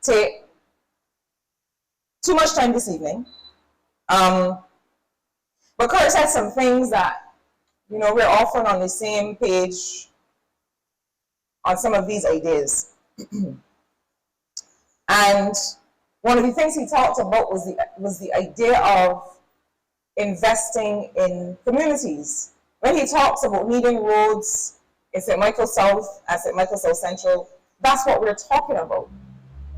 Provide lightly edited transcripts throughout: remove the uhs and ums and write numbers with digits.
take too much time this evening. But Kurt said some things that, you know, we're often on the same page on some of these ideas. And one of the things he talked about was the idea of investing in communities. When he talks about needing roads in St. Michael South and St. Michael South Central, that's what we're talking about.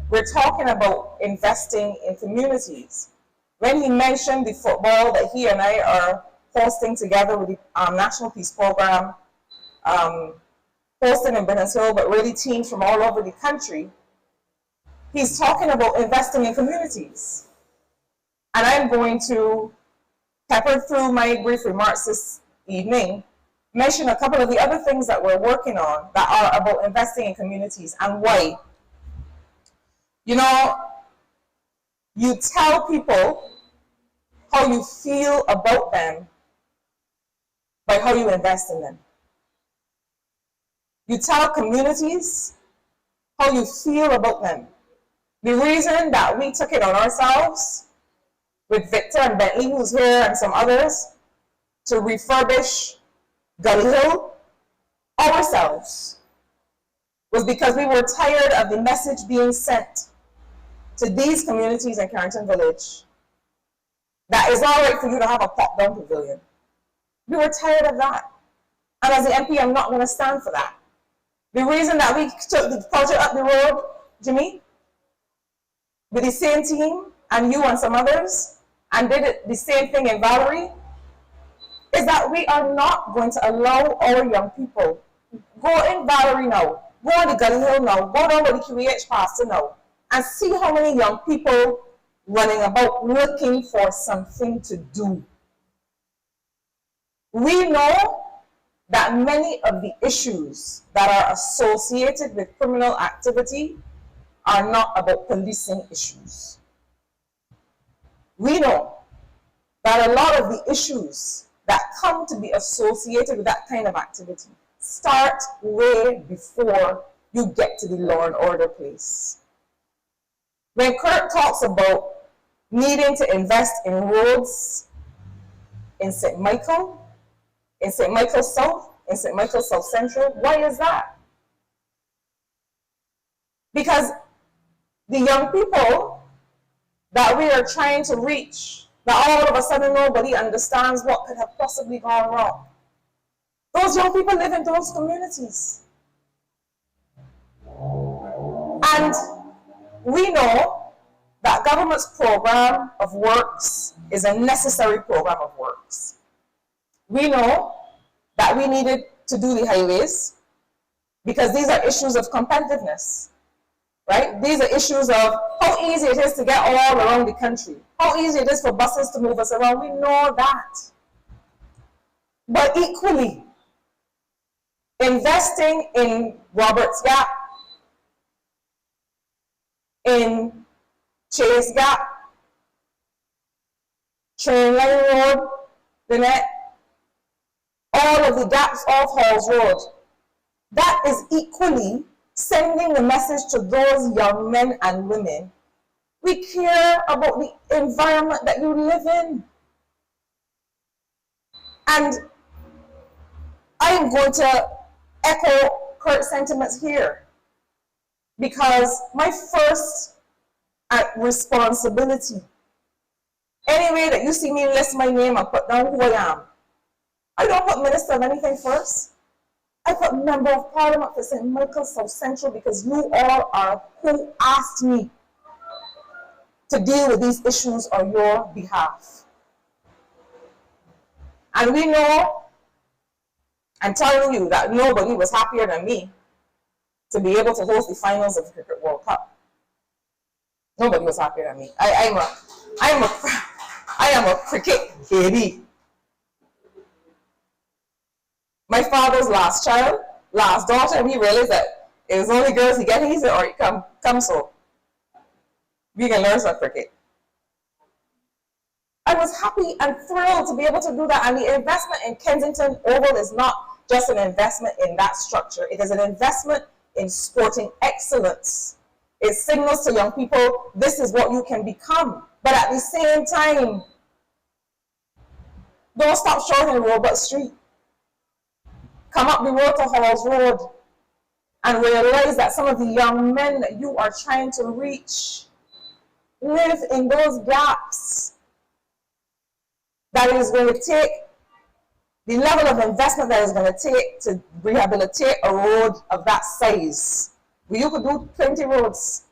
We're talking about investing in communities. When he mentioned the football that he and I are hosting together with the National Peace Program, hosting in Brennan's Hill, but really teams from all over the country, he's talking about investing in communities. And I'm going to pepper through my brief remarks this evening, mention a couple of the other things that we're working on that are about investing in communities and why. You know, you tell people how you feel about them by how you invest in them. You tell communities how you feel about them. The reason that we took it on ourselves with Victor and Bentley, who's here, and some others, to refurbish Gully Hill ourselves was because we were tired of the message being sent to these communities in Carrington Village that it's all right for you to have a pop-down pavilion. We were tired of that. And as the MP, I'm not going to stand for that. The reason that we took the project up the road, Jimmy, with the same team, and you and some others, and did it, the same thing in Valerie, is that we are not going to allow our young people, go in Valerie now, go on the Gully Hill now, go down with the QEH pastor now, and see how many young people running about looking for something to do. We know that many of the issues that are associated with criminal activity are not about policing issues. We know that a lot of the issues that come to be associated with that kind of activity start way before you get to the law and order place. When Kurt talks about needing to invest in roads in St. Michael South, in St. Michael South Central, why is that? Because the young people that we are trying to reach, that all of a sudden nobody understands what could have possibly gone wrong. Those young people live in those communities. And we know that government's program of works is a necessary program of works. We know that we needed to do the highways because these are issues of competitiveness, right? These are issues of how easy it is to get all around the country, how easy it is for buses to move us around. We know that. But equally, investing in Roberts Gap, in Chase Gap, Train Line Road, Lynette, all of the gaps off Halls Road, that is equally sending the message to those young men and women. We care about the environment that you live in. And I am going to echo Kurt's sentiments here, because my first responsibility, any way that you see me list my name and put down who I am, I don't put minister of anything first. I put member of parliament for St. Michael South Central, because you all are who asked me to deal with these issues on your behalf. And we know, I'm telling you, that nobody was happier than me to be able to host the finals of the Cricket World Cup. Nobody was happier than me. I am a cricket baby. My father's last child, last daughter, and he realized that it was only girls he get. He said, all right, come so we can learn some cricket. I was happy and thrilled to be able to do that. And the investment in Kensington Oval is not just an investment in that structure. It is an investment in sporting excellence It signals to young people, this is what you can become. But at the same time, don't stop short in Robert Street. Come up the road to Halls Road and realize that some of the young men that you are trying to reach live in those gaps. That it is going to take the level of investment that is going to take to rehabilitate a road of that size. You could do 20 roads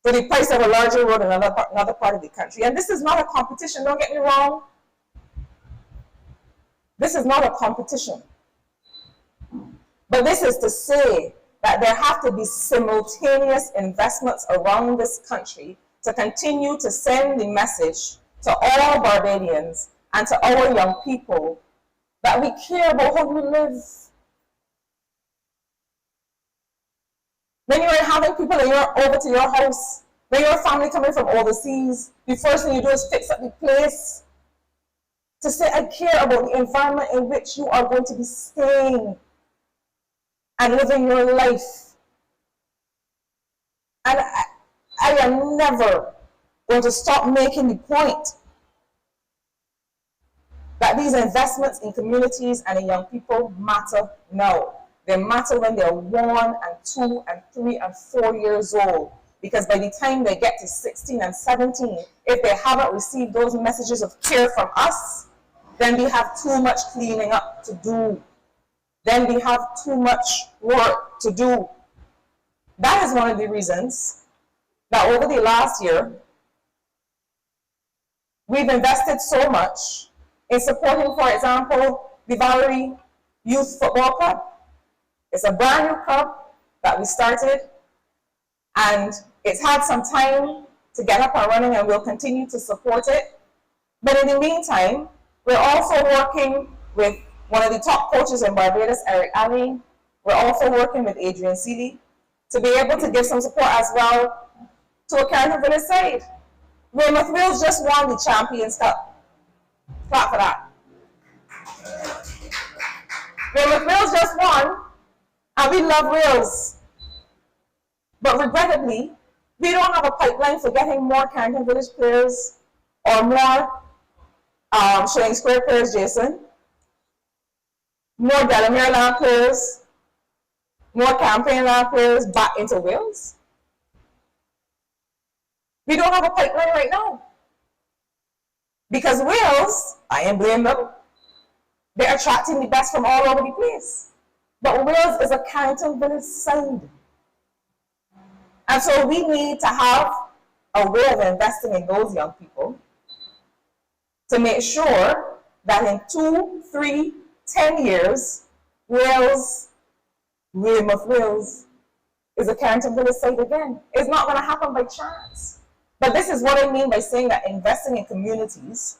for the price of a larger road in another part of the country. And this is not a competition, don't get me wrong. This is not a competition. But this is to say that there have to be simultaneous investments around this country to continue to send the message to all Barbadians and to our young people that we care about how we live. When you're having people over to your house, when your family coming from overseas, the first thing you do is fix up the place. To say, I care about the environment in which you are going to be staying and living your life. And I am never going to stop making the point that these investments in communities and in young people matter now. They matter when they're 1 and 2 and 3 and 4 years old. Because by the time they get to 16 and 17, if they haven't received those messages of care from us, then we have too much cleaning up to do. Then we have too much work to do. That is one of the reasons that over the last year, we've invested so much in supporting, for example, the Valerie Youth Football Club. It's a brand new club that we started, and it's had some time to get up and running, and we'll continue to support it. But in the meantime, we're also working with one of the top coaches in Barbados, Eric Allen. We're also working with Adrian Seeley to be able to give some support as well to a Carrington Village side. Weymouth Wales just won the Champions Cup. Clap for that. Weymouth Wales just won, and we love Wales. But regrettably, we don't have a pipeline for getting more Carrington Village players or more Shilling Square players, Jason, more Delamere Land players, more Campaign Land players back into Wales. We don't have a pipeline right now. Because Wales, I am blaming them, they're attracting the best from all over the place. But Wales is a Carrington Village side. And so we need to have a way of investing in those young people to make sure that in 2, 3, 10 years, Weymouth Wales is a Carrington Village site again. It's not going to happen by chance. But this is what I mean by saying that investing in communities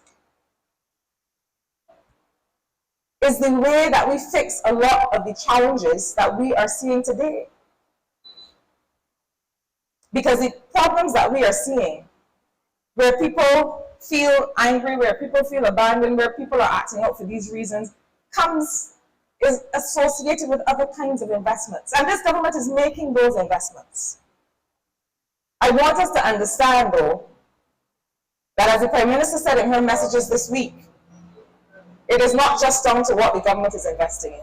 is the way that we fix a lot of the challenges that we are seeing today. Because the problems that we are seeing, where people feel angry, where people feel abandoned, where people are acting out for these reasons, is associated with other kinds of investments. And this government is making those investments. I want us to understand, though, that as the Prime Minister said in her messages this week, it is not just down to what the government is investing in.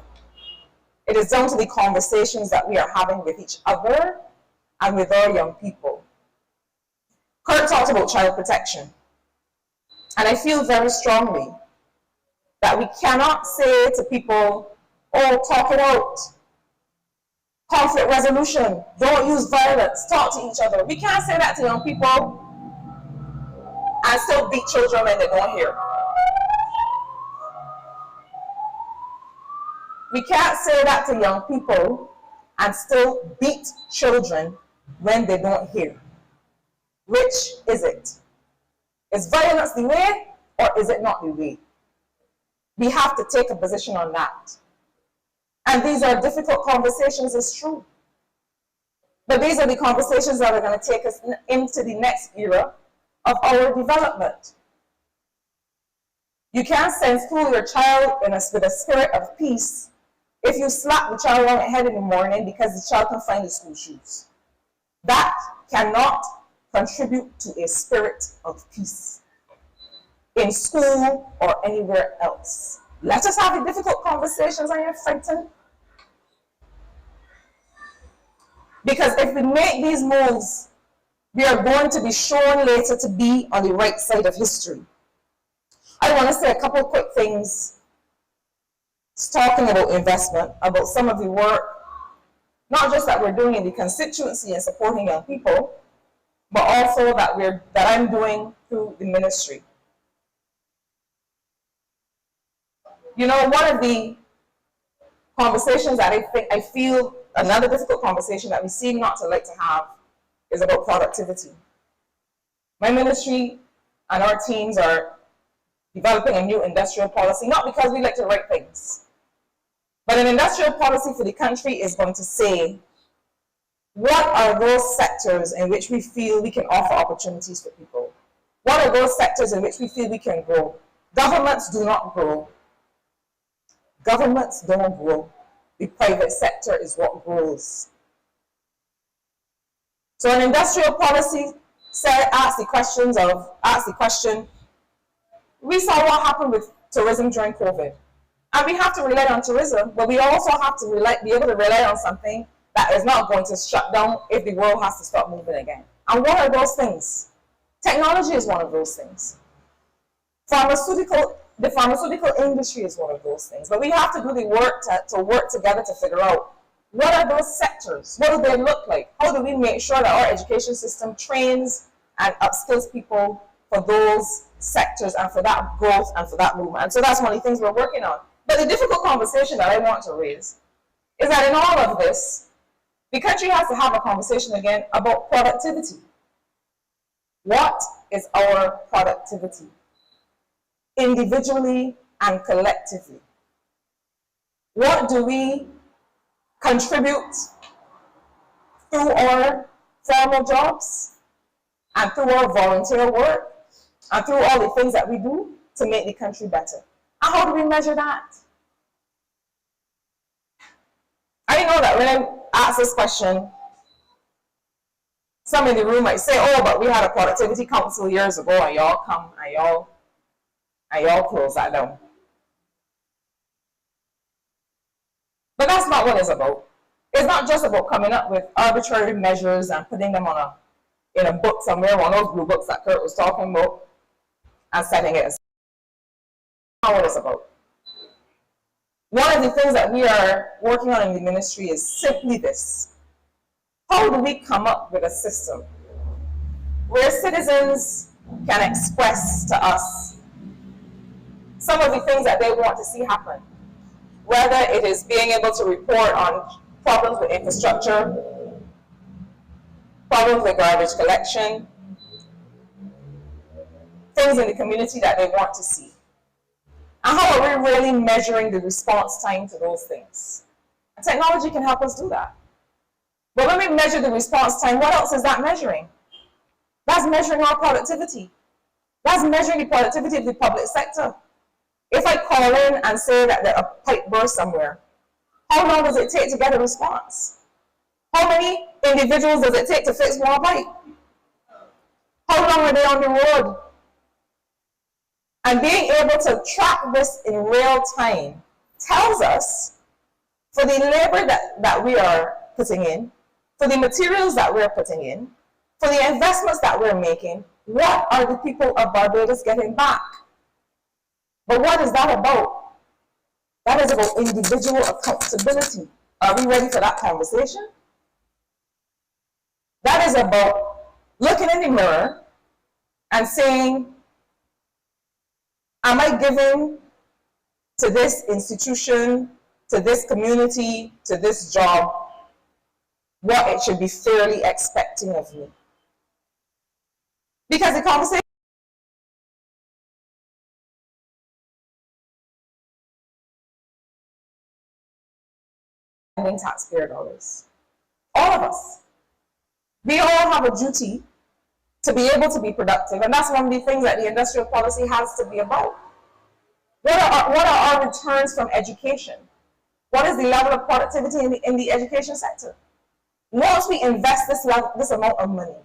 It is down to the conversations that we are having with each other and with our young people. Kurt talked about child protection. And I feel very strongly that we cannot say to people, oh, talk it out. Conflict resolution, don't use violence, talk to each other. We can't say that to young people and still beat children when they don't hear. We can't say that to young people and still beat children when they don't hear. Which is it? Is violence the way, or is it not the way? We have to take a position on that. And these are difficult conversations, it's true. But these are the conversations that are going to take us into the next era of our development. You can't send school your child with a spirit of peace if you slap the child on the head in the morning because the child can find the school shoes. that cannot contribute to a spirit of peace in school or anywhere else. Let us have the difficult conversations, I am frightened. Because if we make these moves, we are going to be shown later to be on the right side of history. I want to say a couple quick things talking about investment, about some of the work, not just that we're doing in the constituency and supporting young people, but also that I'm doing through the ministry. You know, one of the conversations that I feel another difficult conversation that we seem not to like to have is about productivity. My ministry and our teams are developing a new industrial policy, not because we like to write things, but an industrial policy for the country is going to say, what are those sectors in which we feel we can offer opportunities for people? What are those sectors in which we feel we can grow? Governments do not grow. Governments don't grow. The private sector is what grows. So an industrial policy asks the question, we saw what happened with tourism during COVID. And we have to rely on tourism, but we also have to be able to rely on something that is not going to shut down if the world has to stop moving again. And what are those things? Technology is one of those things. The pharmaceutical industry is one of those things. But we have to do the work to work together to figure out, what are those sectors? What do they look like? How do we make sure that our education system trains and upskills people for those sectors and for that growth and for that movement? And so that's one of the things we're working on. But the difficult conversation that I want to raise is that in all of this, the country has to have a conversation again about productivity. What is our productivity? Individually and collectively. What do we contribute through our formal jobs and through our volunteer work and through all the things that we do to make the country better? And how do we measure that? I know that when I ask this question, some in the room might say, oh, but we had a productivity council years ago and y'all come and y'all close that down. But that's not what it's about. It's not just about coming up with arbitrary measures and putting them in a book somewhere, one of those blue books that Kurt was talking about, and setting it aside. That's not what it's about. One of the things that we are working on in the ministry is simply this. How do we come up with a system where citizens can express to us some of the things that they want to see happen? Whether it is being able to report on problems with infrastructure, problems with garbage collection, things in the community that they want to see. And how are we really measuring the response time to those things? And technology can help us do that. But when we measure the response time, what else is that measuring? That's measuring our productivity. That's measuring the productivity of the public sector. If I call in and say that a pipe burst somewhere, how long does it take to get a response? How many individuals does it take to fix one pipe? How long are they on the road? And being able to track this in real time tells us, for the labor that we are putting in, for the materials that we're putting in, for the investments that we're making, what are the people of Barbados getting back? But what is that about? That is about individual accountability. Are we ready for that conversation? That is about looking in the mirror and saying, am I giving to this institution, to this community, to this job, what it should be fairly expecting of me? Because the conversation taxpayer dollars. All of us. We all have a duty to be able to be productive, and that's one of the things that the industrial policy has to be about. What are our returns from education? What is the level of productivity in the education sector? once we invest this amount of money,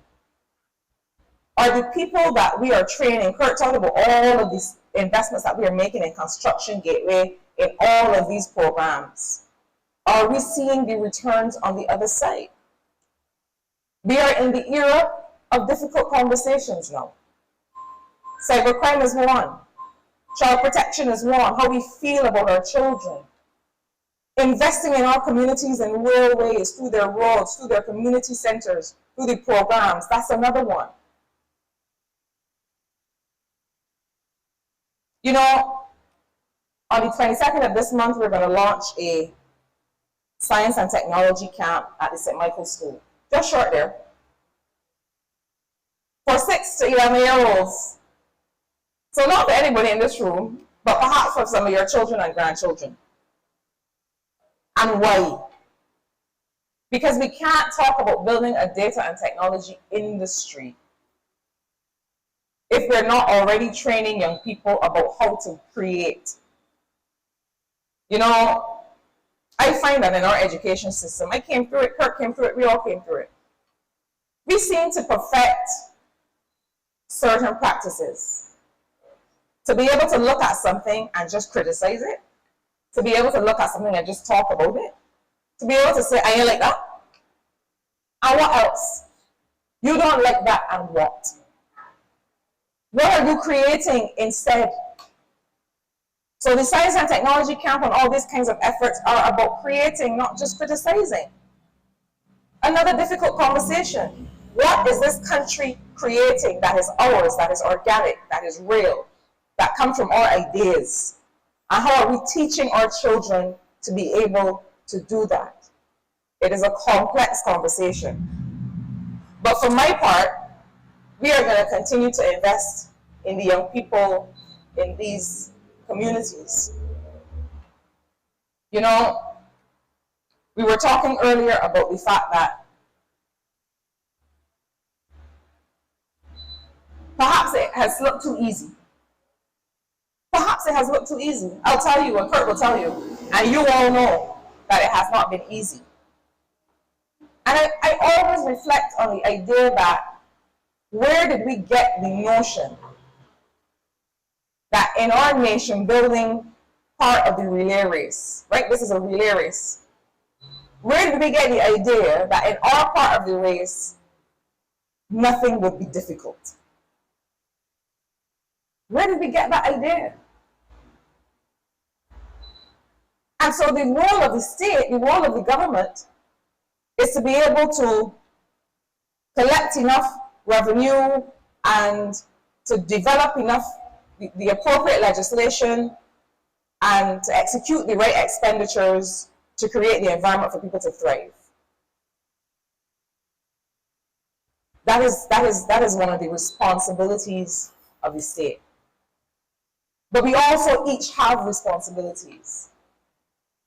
are the people that we are training, Kurt talked about all of these investments that we are making in Construction Gateway, in all of these programs, are we seeing the returns on the other side? We are in the era of difficult conversations now. Cybercrime is one. Child protection is one. How we feel about our children. Investing in our communities in real ways, through their roads, through their community centers, through the programs, that's another one. You know, on the 22nd of this month, we're going to launch a science and technology camp at the St. Michael's School. Just short there. For 6 to 11-year-olds. So not for anybody in this room, but perhaps for some of your children and grandchildren. And why? Because we can't talk about building a data and technology industry if we're not already training young people about how to create. You know, I find that in our education system, I came through it, Kirk came through it, we all came through it. We seem to perfect certain practices. To be able to look at something and just criticize it. To be able to look at something and just talk about it. To be able to say, I ain't like that. And what else? You don't like that, and what? What are you creating instead? So the science and technology camp and all these kinds of efforts are about creating, not just criticizing. Another difficult conversation. What is this country creating that is ours, that is organic, that is real, that comes from our ideas? And how are we teaching our children to be able to do that? It is a complex conversation. But for my part, we are going to continue to invest in the young people in these communities. You know, we were talking earlier about the fact that perhaps it has looked too easy. Perhaps it has looked too easy. I'll tell you, and Kurt will tell you, and you all know that it has not been easy. And I always reflect on the idea that where did we get the notion that in our nation building part of the relay race, right? This is a relay race. Where did we get the idea that in our part of the race, nothing would be difficult? Where did we get that idea? And so the role of the state, the role of the government, is to be able to collect enough revenue and to develop enough the appropriate legislation and to execute the right expenditures to create the environment for people to thrive. That is one of the responsibilities of the state. But we also each have responsibilities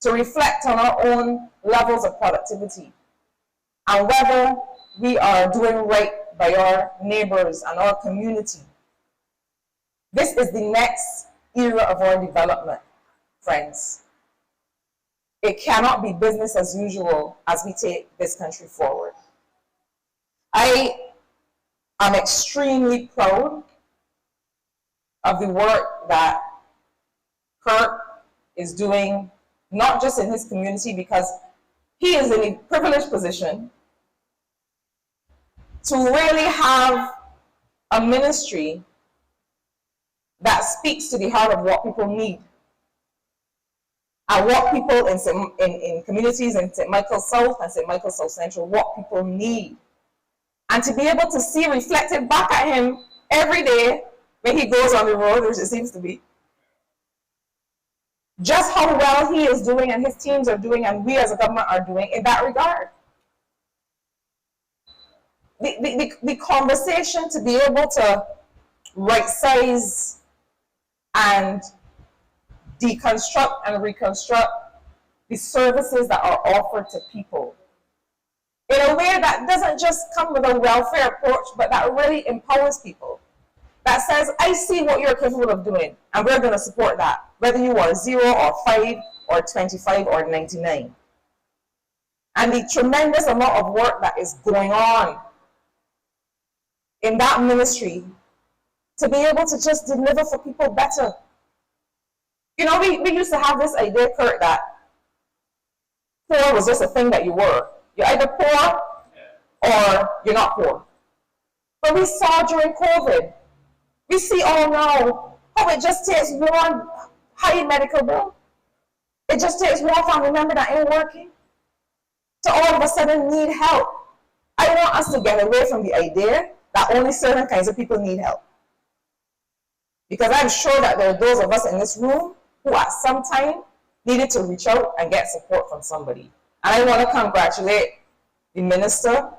to reflect on our own levels of productivity and whether we are doing right by our neighbors and our community. This is the next era of our development, friends. It cannot be business as usual as we take this country forward. I am extremely proud of the work that Kurt is doing, not just in his community, because he is in a privileged position to really have a ministry that speaks to the heart of what people need and what people in communities in St. Michael's South and St. Michael's South Central, what people need. And to be able to see reflected back at him every day when he goes on the road, which it seems to be, just how well he is doing and his teams are doing and we as a government are doing in that regard. The conversation to be able to right size and deconstruct and reconstruct the services that are offered to people in a way that doesn't just come with a welfare approach, but that really empowers people. That says, I see what you're capable of doing, and we're going to support that, whether you are 0 or 5 or 25 or 99. and the tremendous amount of work that is going on in that ministry to be able to just deliver for people better. You know, we used to have this idea, Kurt, that poor was just a thing that you were. You're either poor or you're not poor. But we saw during COVID, we see all now how it just takes one high medical bill. It just takes one family member that ain't working to all of a sudden need help. I want us to get away from the idea that only certain kinds of people need help. Because I'm sure that there are those of us in this room who at some time needed to reach out and get support from somebody. And I want to congratulate the minister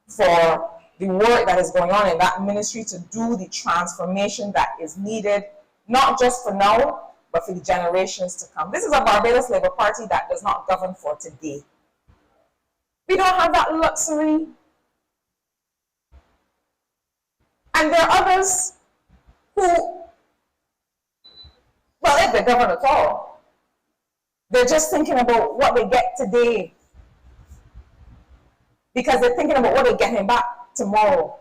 for the work that is going on in that ministry to do the transformation that is needed, not just for now, but for the generations to come. This is a Barbados Labour Party that does not govern for today. We don't have that luxury. And there are others who, well, if they govern at all, they're just thinking about what they get today, because they're thinking about what they're getting back tomorrow.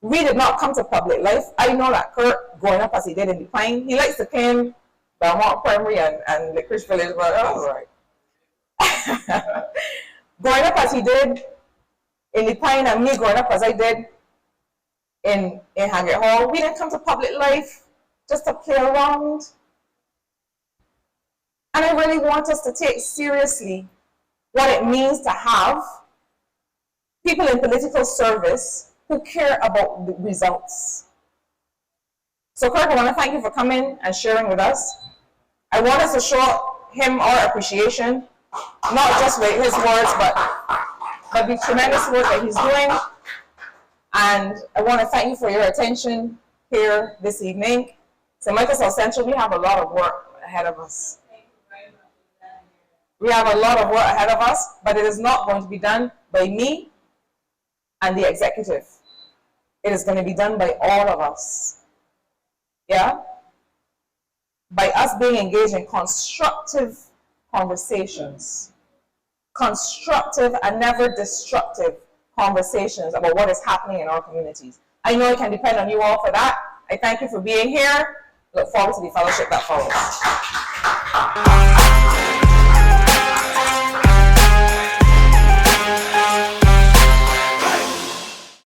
We did not come to public life. I know that Kurt, growing up as he did in the Pine, he likes to claim Belmont Primary and Licorice Village, but that was right. Growing up as he did in the Pine, and me growing up as I did in Haggett Hall, we didn't come to public life just to play around. And I really want us to take seriously what it means to have people in political service who care about the results. So Kirk, I want to thank you for coming and sharing with us. I want us to show him our appreciation, not just with his words, but the tremendous work that he's doing. And I want to thank you for your attention here this evening. So Michael South Central, we have a lot of work ahead of us. We have a lot of work ahead of us, but it is not going to be done by me and the executive. It is going to be done by all of us. Yeah? By us being engaged in constructive conversations. Constructive and never destructive conversations about what is happening in our communities. I know I can depend on you all for that. I thank you for being here. Look forward to the fellowship that follows.